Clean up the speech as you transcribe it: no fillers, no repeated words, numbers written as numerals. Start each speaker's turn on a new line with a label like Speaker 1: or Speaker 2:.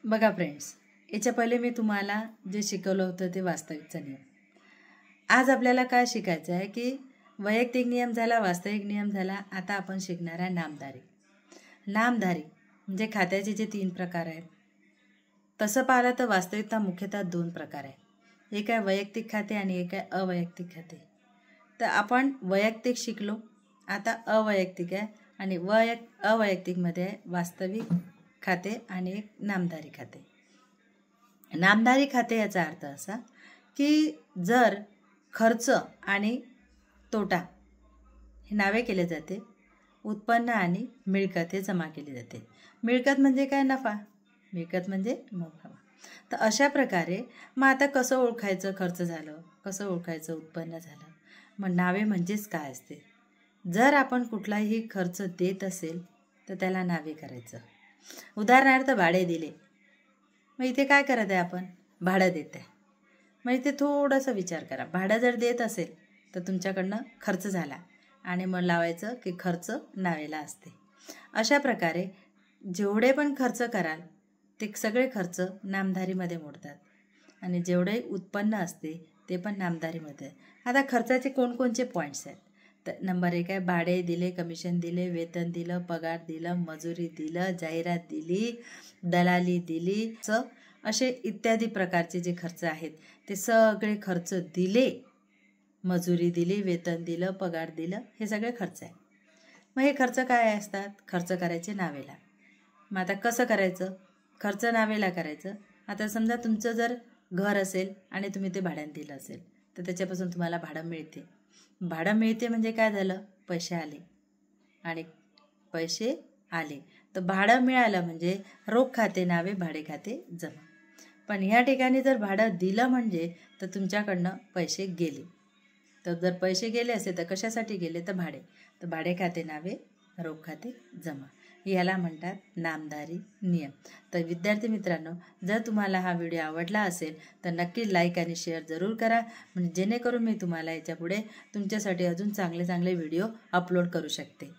Speaker 1: बघा फ्रेंड्स, याच्या पहिले मी तुम्हाला जे शिकवलं होतं ते वास्तविकचा नियम. आज आपल्याला काय शिकायचं आहे की वैयक्तिक नियम झाला, वास्तविक नियम झाला. आता आपण शिकणार आहे नामधारी. नामधारी म्हणजे खात्याचे जे 3 प्रकार आहेत. तसं पाहिलं तर वास्तविकता मुख्यतः 2 प्रकार आहे. एक आहे वैयक्तिक खाते आणि एक आहे अवैयक्तिक खाते. तर आपण वैयक्तिक शिकलो, आता अवैयक्तिक आहे आणि अवैयक्तिकमध्ये आहे वास्तविक खाते आणि एक नामधारी खाते. नामधारी खाते याचा अर्थ असा की जर खर्च आणि तोटा हे नावे केले जाते, उत्पन्न आणि मिळकत हे जमा केले जाते. मिळकत म्हणजे काय? नफा. मिळकत म्हणजे नफा. तर अशा प्रकारे मग आता कसं ओळखायचं खर्च झालं, कसं ओळखायचं उत्पन्न झालं? मग नावे म्हणजेच काय असते? जर आपण कुठलाही खर्च देत असेल तर त्याला नावे करायचं. उदाहरणार्थ भाडे दिले, मग इथे काय करत आहे आपण? भाडं देत आहे. मग इथे थोडंसं विचार करा. भाडं जर देत असेल तर तुमच्याकडनं खर्च झाला आणि मग लावायचं की खर्च नावेला असते. अशा प्रकारे जेवढे पण खर्च कराल ते सगळे खर्च नामधारीमध्ये मोडतात आणि जेवढे उत्पन्न असते ते पण नामधारीमध्ये. आता खर्चाचे कोणकोणचे पॉईंट्स आहेत? तर नंबर 1 आहे भाडे दिले, कमिशन दिले, वेतन दिलं, पगार दिलं, मजुरी दिलं, जाहिरात दिली, दलाली दिली, असे इत्यादी प्रकारचे जे खर्च आहेत ते सगळे खर्च दिले. मजुरी दिली, वेतन दिलं, पगार दिलं, हे सगळे खर्च आहे. मग हे खर्च काय असतात? खर्च करायचे नावेला. मग आता कसं करायचं? खर्च नावेला करायचं. आता समजा तुमचं जर घर असेल आणि तुम्ही ते भाड्याने दिलं असेल तर त्याच्यापासून तुम्हाला भाडं मिळते. भाडं मिळते म्हणजे काय झालं? पैसे आले आणि पैसे आले तर भाडं मिळालं म्हणजे रोख खाते नावे, भाडे खाते जमा. पण ह्या ठिकाणी जर भाडं दिलं म्हणजे तर तुमच्याकडनं पैसे गेले. तर जर पैसे गेले असेल तर कशासाठी गेले? तर भाडे. तर भाडे खाते नावे, रोख खाते जमा. याला म्हणतात नामधारी नियम. तर विद्यार्थी मित्रांनो, जर तुम्हाला हा व्हिडिओ आवडला असेल तर नक्की लाईक आणि शेअर जरूर करा, म्हणजे जेणेकरून मी तुम्हाला याच्यापुढे तुमच्यासाठी अजून चांगले व्हिडिओ अपलोड करू शकते.